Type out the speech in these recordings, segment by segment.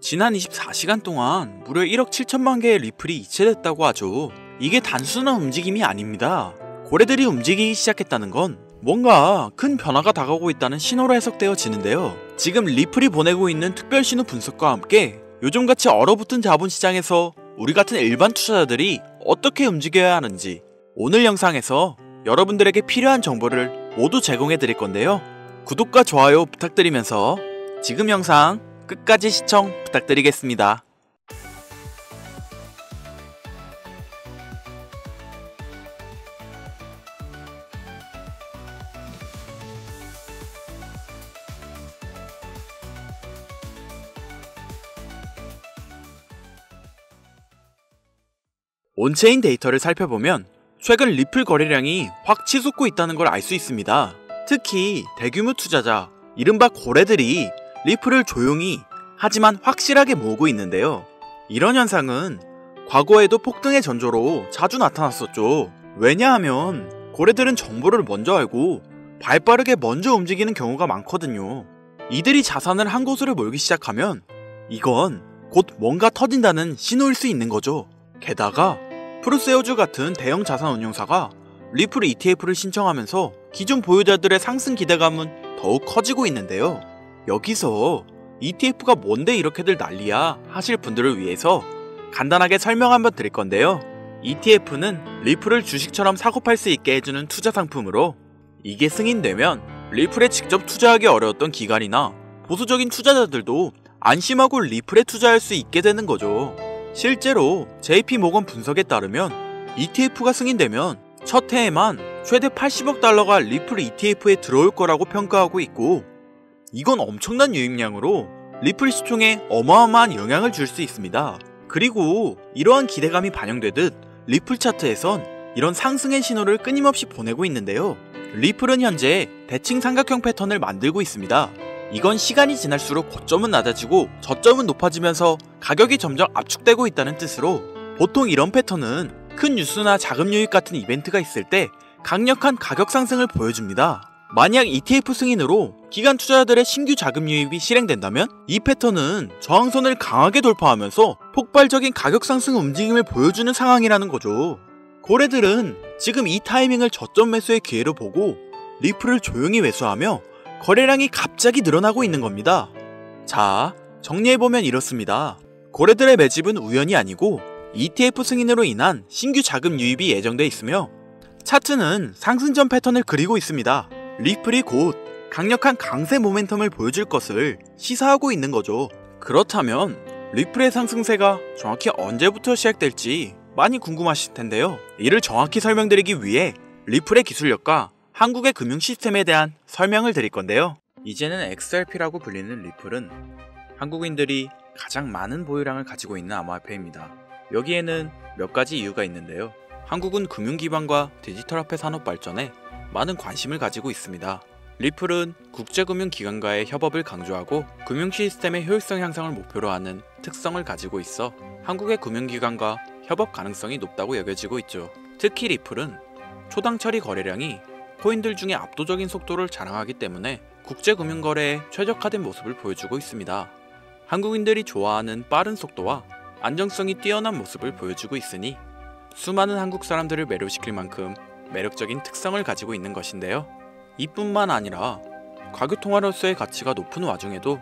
지난 24시간 동안 무려 1억 7천만 개의 리플이 이체됐다고 하죠. 이게 단순한 움직임이 아닙니다. 고래들이 움직이기 시작했다는 건 뭔가 큰 변화가 다가오고 있다는 신호로 해석되어지는데요. 지금 리플이 보내고 있는 특별 신호 분석과 함께 요즘같이 얼어붙은 자본시장에서 우리 같은 일반 투자자들이 어떻게 움직여야 하는지 오늘 영상에서 여러분들에게 필요한 정보를 모두 제공해 드릴 건데요. 구독과 좋아요 부탁드리면서 지금 영상 끝까지 시청 부탁드리겠습니다. 온체인 데이터를 살펴보면 최근 리플 거래량이 확 치솟고 있다는 걸 알 수 있습니다. 특히 대규모 투자자, 이른바 고래들이 리플을 조용히 하지만 확실하게 모으고 있는데요. 이런 현상은 과거에도 폭등의 전조로 자주 나타났었죠. 왜냐하면 고래들은 정보를 먼저 알고 발빠르게 먼저 움직이는 경우가 많거든요. 이들이 자산을 한 곳으로 몰기 시작하면 이건 곧 뭔가 터진다는 신호일 수 있는 거죠. 게다가 프루세오즈 같은 대형 자산운용사가 리플 ETF를 신청하면서 기존 보유자들의 상승 기대감은 더욱 커지고 있는데요. 여기서 ETF가 뭔데 이렇게들 난리야 하실 분들을 위해서 간단하게 설명 한번 드릴 건데요. ETF는 리플을 주식처럼 사고팔 수 있게 해주는 투자 상품으로 이게 승인되면 리플에 직접 투자하기 어려웠던 기관이나 보수적인 투자자들도 안심하고 리플에 투자할 수 있게 되는 거죠. 실제로 JP모건 분석에 따르면 ETF가 승인되면 첫 해에만 최대 80억 달러가 리플 ETF에 들어올 거라고 평가하고 있고 이건 엄청난 유입량으로 리플 시총에 어마어마한 영향을 줄 수 있습니다. 그리고 이러한 기대감이 반영되듯 리플 차트에선 이런 상승의 신호를 끊임없이 보내고 있는데요. 리플은 현재 대칭 삼각형 패턴을 만들고 있습니다. 이건 시간이 지날수록 고점은 낮아지고 저점은 높아지면서 가격이 점점 압축되고 있다는 뜻으로 보통 이런 패턴은 큰 뉴스나 자금 유입 같은 이벤트가 있을 때 강력한 가격 상승을 보여줍니다. 만약 ETF 승인으로 기관 투자자들의 신규 자금 유입이 실행된다면 이 패턴은 저항선을 강하게 돌파하면서 폭발적인 가격 상승 움직임을 보여주는 상황이라는 거죠. 고래들은 지금 이 타이밍을 저점 매수의 기회로 보고 리플을 조용히 매수하며 거래량이 갑자기 늘어나고 있는 겁니다. 자, 정리해보면 이렇습니다. 고래들의 매집은 우연이 아니고 ETF 승인으로 인한 신규 자금 유입이 예정돼 있으며 차트는 상승전 패턴을 그리고 있습니다. 리플이 곧 강력한 강세 모멘텀을 보여줄 것을 시사하고 있는 거죠. 그렇다면 리플의 상승세가 정확히 언제부터 시작될지 많이 궁금하실 텐데요. 이를 정확히 설명드리기 위해 리플의 기술력과 한국의 금융 시스템에 대한 설명을 드릴 건데요. 이제는 XRP라고 불리는 리플은 한국인들이 가장 많은 보유량을 가지고 있는 암호화폐입니다. 여기에는 몇 가지 이유가 있는데요. 한국은 금융기반과 디지털화폐 산업 발전에 많은 관심을 가지고 있습니다. 리플은 국제금융기관과의 협업을 강조하고 금융 시스템의 효율성 향상을 목표로 하는 특성을 가지고 있어 한국의 금융기관과 협업 가능성이 높다고 여겨지고 있죠. 특히 리플은 초당 처리 거래량이 코인들 중에 압도적인 속도를 자랑하기 때문에 국제금융거래에 최적화된 모습을 보여주고 있습니다. 한국인들이 좋아하는 빠른 속도와 안정성이 뛰어난 모습을 보여주고 있으니 수많은 한국 사람들을 매료시킬 만큼 매력적인 특성을 가지고 있는 것인데요. 이뿐만 아니라 과교통화로서의 가치가 높은 와중에도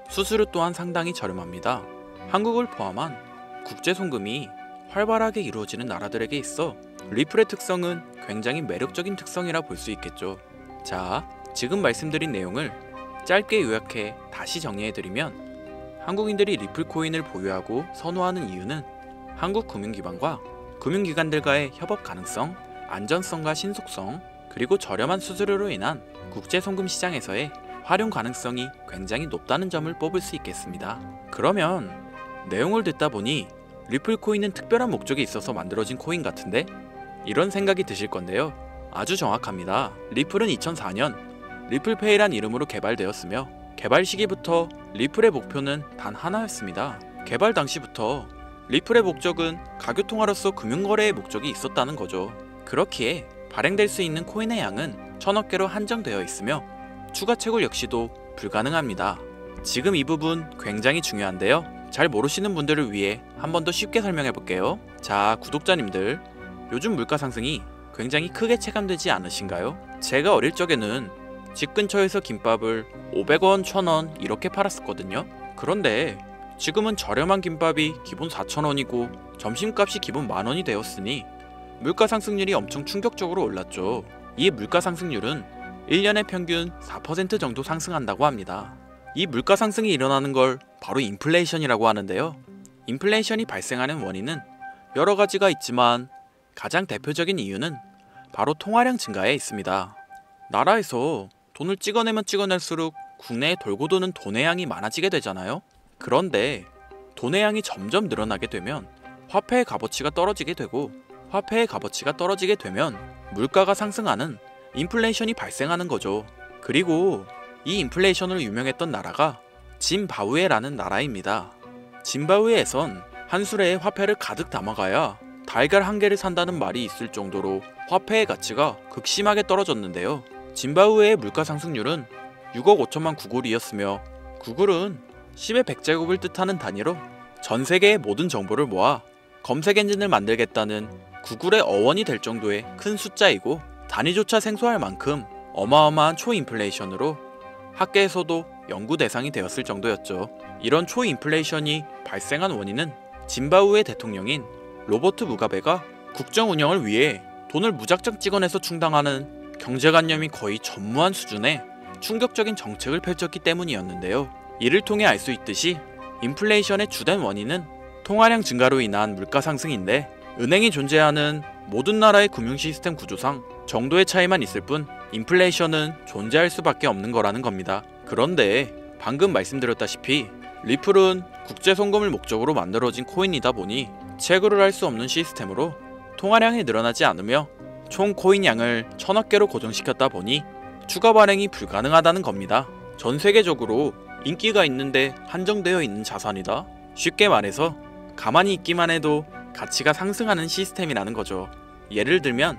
수수료 또한 상당히 저렴합니다. 한국을 포함한 국제송금이 활발하게 이루어지는 나라들에게 있어 리플의 특성은 굉장히 매력적인 특성이라 볼 수 있겠죠. 자, 지금 말씀드린 내용을 짧게 요약해 다시 정리해드리면 한국인들이 리플 코인을 보유하고 선호하는 이유는 한국 금융기관과 금융기관들과의 협업 가능성, 안전성과 신속성, 그리고 저렴한 수수료로 인한 국제송금 시장에서의 활용 가능성이 굉장히 높다는 점을 뽑을 수 있겠습니다. 그러면 내용을 듣다 보니 리플 코인은 특별한 목적이 있어서 만들어진 코인 같은데? 이런 생각이 드실 건데요. 아주 정확합니다. 리플은 2004년 리플페이란 이름으로 개발되었으며 개발 시기부터 리플의 목표는 단 하나였습니다. 개발 당시부터 리플의 목적은 가교통화로서 금융거래의 목적이 있었다는 거죠. 그렇기에 발행될 수 있는 코인의 양은 1000억 개로 한정되어 있으며 추가 채굴 역시도 불가능합니다. 지금 이 부분 굉장히 중요한데요. 잘 모르시는 분들을 위해 한 번 더 쉽게 설명해 볼게요. 자, 구독자님들, 요즘 물가 상승이 굉장히 크게 체감되지 않으신가요? 제가 어릴 적에는 집 근처에서 김밥을 500원, 1000원 이렇게 팔았었거든요. 그런데 지금은 저렴한 김밥이 기본 4000원이고 점심값이 기본 10,000원이 되었으니 물가 상승률이 엄청 충격적으로 올랐죠. 이 물가 상승률은 1년에 평균 4% 정도 상승한다고 합니다. 이 물가 상승이 일어나는 걸 바로 인플레이션이라고 하는데요. 인플레이션이 발생하는 원인은 여러 가지가 있지만 가장 대표적인 이유는 바로 통화량 증가에 있습니다. 나라에서 돈을 찍어내면 찍어낼수록 국내에 돌고 도는 돈의 양이 많아지게 되잖아요. 그런데 돈의 양이 점점 늘어나게 되면 화폐의 값어치가 떨어지게 되고, 화폐의 값어치가 떨어지게 되면 물가가 상승하는 인플레이션이 발생하는 거죠. 그리고 이 인플레이션으로 유명했던 나라가 짐바브웨라는 나라입니다. 짐바브웨에선 한 수레에 화폐를 가득 담아가야 달걀 한 개를 산다는 말이 있을 정도로 화폐의 가치가 극심하게 떨어졌는데요. 짐바브웨의 물가 상승률은 6억 5천만 구글이었으며, 구글은 10의 100제곱을 뜻하는 단위로 전 세계의 모든 정보를 모아 검색 엔진을 만들겠다는 구글의 어원이 될 정도의 큰 숫자이고, 단위조차 생소할 만큼 어마어마한 초인플레이션으로 학계에서도 연구 대상이 되었을 정도였죠. 이런 초인플레이션이 발생한 원인은 짐바브웨 대통령인 로버트 무가베가 국정 운영을 위해 돈을 무작정 찍어내서 충당하는 경제관념이 거의 전무한 수준의 충격적인 정책을 펼쳤기 때문이었는데요. 이를 통해 알 수 있듯이 인플레이션의 주된 원인은 통화량 증가로 인한 물가 상승인데, 은행이 존재하는 모든 나라의 금융 시스템 구조상 정도의 차이만 있을 뿐 인플레이션은 존재할 수밖에 없는 거라는 겁니다. 그런데 방금 말씀드렸다시피 리플은 국제 송금을 목적으로 만들어진 코인이다 보니 채굴을 할 수 없는 시스템으로 통화량이 늘어나지 않으며 총 코인 양을 1000억 개로 고정시켰다 보니 추가 발행이 불가능하다는 겁니다. 전 세계적으로 인기가 있는데 한정되어 있는 자산이다. 쉽게 말해서 가만히 있기만 해도 가치가 상승하는 시스템이라는 거죠. 예를 들면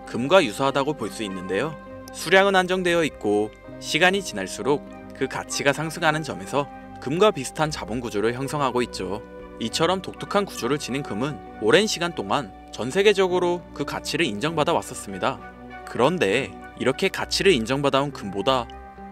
금과 유사하다고 볼 수 있는데요. 수량은 한정되어 있고 시간이 지날수록 그 가치가 상승하는 점에서 금과 비슷한 자본 구조를 형성하고 있죠. 이처럼 독특한 구조를 지닌 금은 오랜 시간 동안 전 세계적으로 그 가치를 인정받아 왔었습니다. 그런데 이렇게 가치를 인정받아온 금보다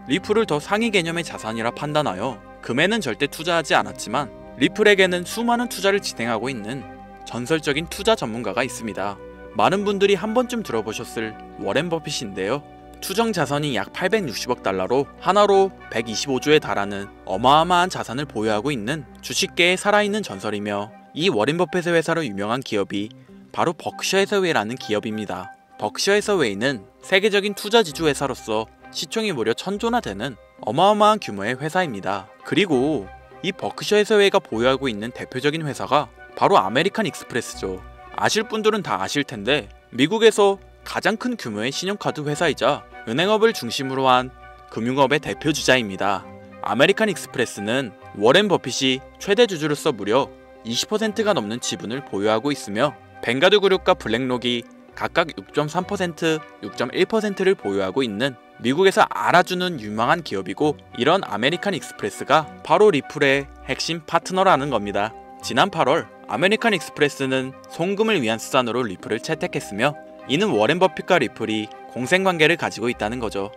리플을 더 상위 개념의 자산이라 판단하여 금에는 절대 투자하지 않았지만 리플에게는 수많은 투자를 진행하고 있는 전설적인 투자 전문가가 있습니다. 많은 분들이 한 번쯤 들어보셨을 워렌 버핏인데요. 추정 자산이 약 860억 달러로 하나로 125조에 달하는 어마어마한 자산을 보유하고 있는 주식계의 살아있는 전설이며, 이 워렌 버핏의 회사로 유명한 기업이 바로 버크셔 해서웨이라는 기업입니다. 버크셔 해서웨이는 세계적인 투자 지주 회사로서 시총이 무려 1000조나 되는 어마어마한 규모의 회사입니다. 그리고 이 버크셔 해서웨이가 보유하고 있는 대표적인 회사가 바로 아메리칸 익스프레스죠. 아실 분들은 다 아실 텐데 미국에서 가장 큰 규모의 신용카드 회사이자 은행업을 중심으로 한 금융업의 대표 주자입니다. 아메리칸 익스프레스는 워렌 버핏이 최대 주주로서 무려 20%가 넘는 지분을 보유하고 있으며, 벵가드 그룹과 블랙록이 각각 6.3%, 6.1%를 보유하고 있는 미국에서 알아주는 유망한 기업이고, 이런 아메리칸 익스프레스가 바로 리플의 핵심 파트너라는 겁니다. 지난 8월 아메리칸 익스프레스는 송금을 위한 수단으로 리플을 채택했으며, 이는 워렌 버핏과 리플이 공생관계를 가지고 있다는 거죠.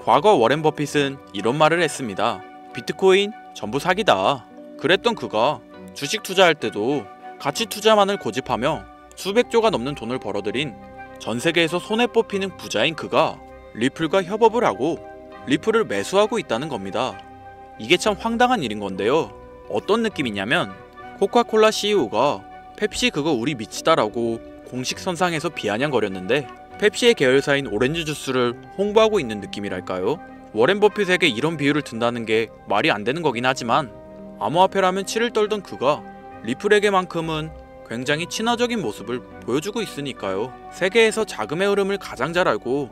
과거 워렌 버핏은 이런 말을 했습니다. 비트코인 전부 사기다. 그랬던 그가 주식 투자할 때도 가치 투자만을 고집하며 수백조가 넘는 돈을 벌어들인 전 세계에서 손에 뽑히는 부자인 그가 리플과 협업을 하고 리플을 매수하고 있다는 겁니다. 이게 참 황당한 일인 건데요. 어떤 느낌이냐면 코카콜라 CEO가 펩시 그거 우리 미치다라고 공식 선상에서 비아냥거렸는데 펩시의 계열사인 오렌지 주스를 홍보하고 있는 느낌이랄까요? 워렌 버핏에게 이런 비유를 든다는 게 말이 안 되는 거긴 하지만, 암호화폐라면 치를 떨던 그가 리플에게만큼은 굉장히 친화적인 모습을 보여주고 있으니까요. 세계에서 자금의 흐름을 가장 잘 알고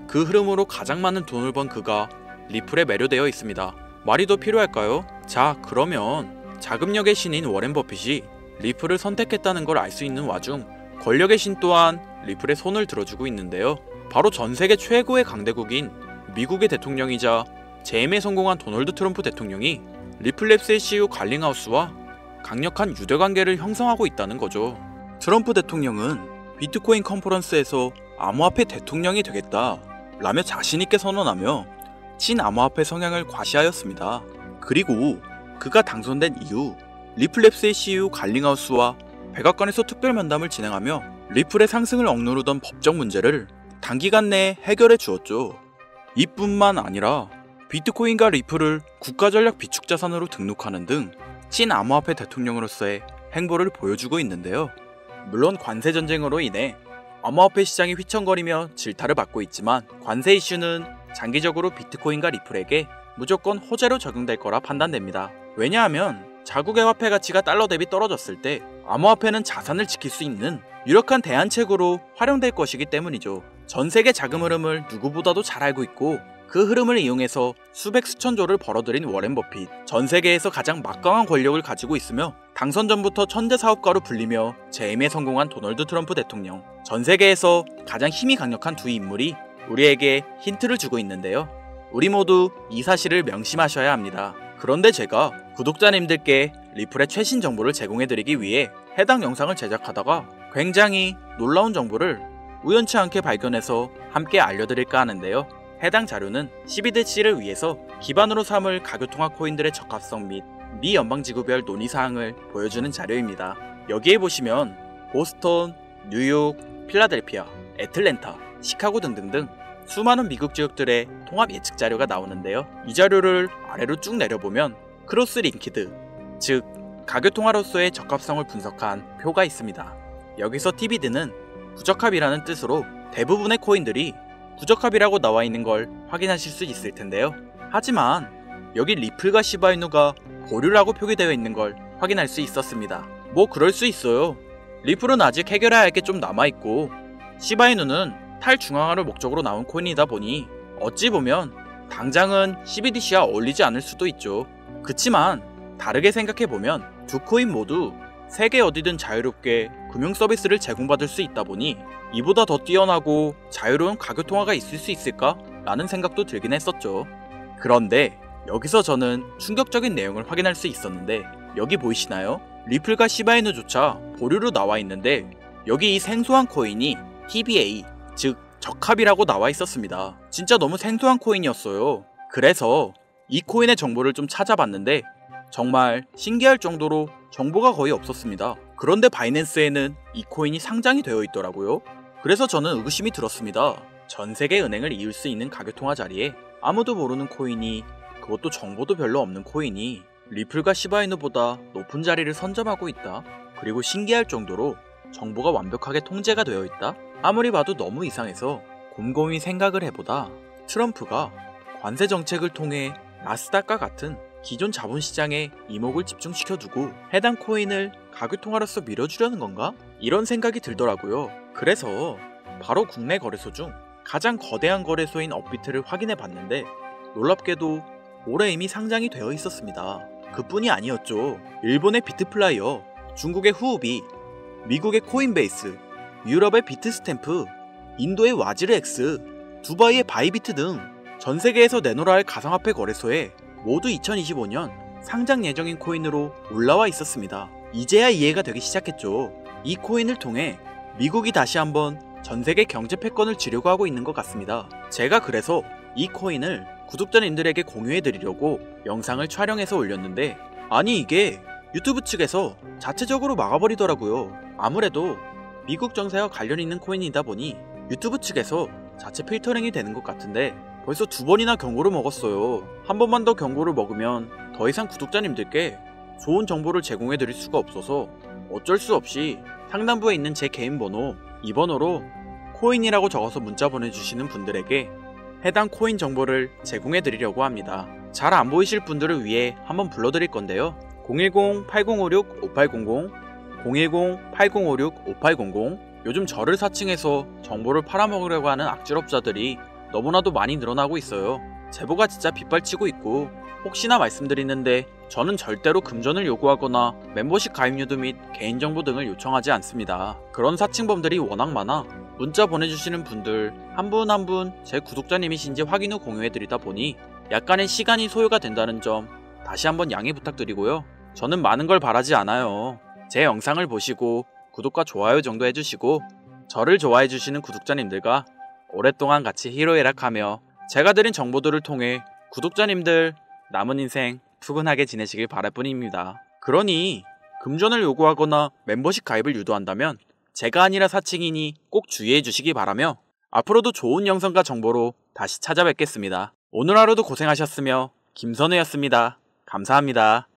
그 흐름으로 가장 많은 돈을 번 그가 리플에 매료되어 있습니다. 말이 더 필요할까요? 자, 그러면 자금력의 신인 워렌 버핏이 리플을 선택했다는 걸 알 수 있는 와중 권력의 신 또한 리플에 손을 들어주고 있는데요. 바로 전세계 최고의 강대국인 미국의 대통령이자 재임에 성공한 도널드 트럼프 대통령이 리플랩스의 CEO 갈링하우스와 강력한 유대관계를 형성하고 있다는 거죠. 트럼프 대통령은 비트코인 컨퍼런스에서 암호화폐 대통령이 되겠다 라며 자신있게 선언하며 친암호화폐 성향을 과시하였습니다. 그리고 그가 당선된 이후 리플랩스의 CEO 갈링하우스와 백악관에서 특별 면담을 진행하며 리플의 상승을 억누르던 법적 문제를 단기간 내에 해결해 주었죠. 이뿐만 아니라 비트코인과 리플을 국가전략 비축자산으로 등록하는 등 친암호화폐 대통령으로서의 행보를 보여주고 있는데요. 물론 관세 전쟁으로 인해 암호화폐 시장이 휘청거리며 질타를 받고 있지만 관세 이슈는 장기적으로 비트코인과 리플에게 무조건 호재로 적용될 거라 판단됩니다. 왜냐하면 자국의 화폐 가치가 달러 대비 떨어졌을 때 암호화폐는 자산을 지킬 수 있는 유력한 대안책으로 활용될 것이기 때문이죠. 전 세계 자금 흐름을 누구보다도 잘 알고 있고 그 흐름을 이용해서 수백 수천조를 벌어들인 워렌 버핏, 전 세계에서 가장 막강한 권력을 가지고 있으며 당선 전부터 천재 사업가로 불리며 재임에 성공한 도널드 트럼프 대통령, 전 세계에서 가장 힘이 강력한 두 인물이 우리에게 힌트를 주고 있는데요. 우리 모두 이 사실을 명심하셔야 합니다. 그런데 제가 구독자님들께 리플의 최신 정보를 제공해드리기 위해 해당 영상을 제작하다가 굉장히 놀라운 정보를 우연치 않게 발견해서 함께 알려드릴까 하는데요. 해당 자료는 CBDC를 위해서 기반으로 삼을 가교통화 코인들의 적합성 및 미 연방지구별 논의사항을 보여주는 자료입니다. 여기에 보시면 보스턴, 뉴욕, 필라델피아, 애틀랜타, 시카고 등등등 수많은 미국 지역들의 통합 예측 자료가 나오는데요. 이 자료를 아래로 쭉 내려보면 크로스 링키드, 즉 가교통화로서의 적합성을 분석한 표가 있습니다. 여기서 TBD는 부적합이라는 뜻으로 대부분의 코인들이 부적합이라고 나와 있는 걸 확인하실 수 있을 텐데요. 하지만 여기 리플과 시바이누가 보류라고 표기되어 있는 걸 확인할 수 있었습니다. 뭐 그럴 수 있어요. 리플은 아직 해결해야 할 게 좀 남아있고 시바이누는 탈중앙화를 목적으로 나온 코인이다 보니 어찌 보면 당장은 CBDC와 어울리지 않을 수도 있죠. 그치만 다르게 생각해보면 두 코인 모두 세계 어디든 자유롭게 금융 서비스를 제공받을 수 있다 보니 이보다 더 뛰어나고 자유로운 가교통화가 있을 수 있을까? 라는 생각도 들긴 했었죠. 그런데 여기서 저는 충격적인 내용을 확인할 수 있었는데 여기 보이시나요? 리플과 시바이누조차 보류로 나와 있는데 여기 이 생소한 코인이 TBA, 즉 적합이라고 나와 있었습니다. 진짜 너무 생소한 코인이었어요. 그래서 이 코인의 정보를 좀 찾아봤는데 정말 신기할 정도로 정보가 거의 없었습니다. 그런데 바이낸스에는 이 코인이 상장이 되어 있더라고요. 그래서 저는 의구심이 들었습니다. 전 세계 은행을 이을 수 있는 가교통화 자리에 아무도 모르는 코인이, 그것도 정보도 별로 없는 코인이 리플과 시바이누보다 높은 자리를 선점하고 있다. 그리고 신기할 정도로 정보가 완벽하게 통제가 되어 있다. 아무리 봐도 너무 이상해서 곰곰이 생각을 해보다 트럼프가 관세 정책을 통해 나스닥과 같은 기존 자본시장에 이목을 집중시켜두고 해당 코인을 가교통화로서 밀어주려는 건가? 이런 생각이 들더라고요. 그래서 바로 국내 거래소 중 가장 거대한 거래소인 업비트를 확인해 봤는데 놀랍게도 올해 이미 상장이 되어 있었습니다. 그뿐이 아니었죠. 일본의 비트플라이어, 중국의 후오비, 미국의 코인베이스, 유럽의 비트스탬프, 인도의 와즈르엑스, 두바이의 바이비트 등 전 세계에서 내놓으라 할 가상화폐 거래소에 모두 2025년 상장 예정인 코인으로 올라와 있었습니다. 이제야 이해가 되기 시작했죠. 이 코인을 통해 미국이 다시 한번 전세계 경제 패권을 쥐려고 하고 있는 것 같습니다. 제가 그래서 이 코인을 구독자님들에게 공유해드리려고 영상을 촬영해서 올렸는데 아니 이게 유튜브 측에서 자체적으로 막아버리더라고요. 아무래도 미국 정세와 관련 있는 코인이다 보니 유튜브 측에서 자체 필터링이 되는 것 같은데 벌써 2번이나 경고를 먹었어요. 한 번만 더 경고를 먹으면 더 이상 구독자님들께 좋은 정보를 제공해드릴 수가 없어서 어쩔 수 없이 상단부에 있는 제 개인 번호, 이 번호로 코인이라고 적어서 문자 보내주시는 분들에게 해당 코인 정보를 제공해드리려고 합니다. 잘 안 보이실 분들을 위해 한번 불러드릴 건데요. 010-8056-5800, 010-8056-5800. 요즘 저를 사칭해서 정보를 팔아먹으려고 하는 악질업자들이 너무나도 많이 늘어나고 있어요. 제보가 진짜 빗발치고 있고 혹시나 말씀드리는데 저는 절대로 금전을 요구하거나 멤버십 가입료도 및 개인정보 등을 요청하지 않습니다. 그런 사칭범들이 워낙 많아 문자 보내주시는 분들 한 분 한 분 제 구독자님이신지 확인 후 공유해드리다 보니 약간의 시간이 소요가 된다는 점 다시 한번 양해 부탁드리고요. 저는 많은 걸 바라지 않아요. 제 영상을 보시고 구독과 좋아요 정도 해주시고 저를 좋아해주시는 구독자님들과 오랫동안 같이 히로에락하며 제가 드린 정보들을 통해 구독자님들 남은 인생 푸근하게 지내시길 바랄 뿐입니다. 그러니 금전을 요구하거나 멤버십 가입을 유도한다면 제가 아니라 사칭이니 꼭 주의해 주시기 바라며 앞으로도 좋은 영상과 정보로 다시 찾아뵙겠습니다. 오늘 하루도 고생하셨으며 김선우였습니다. 감사합니다.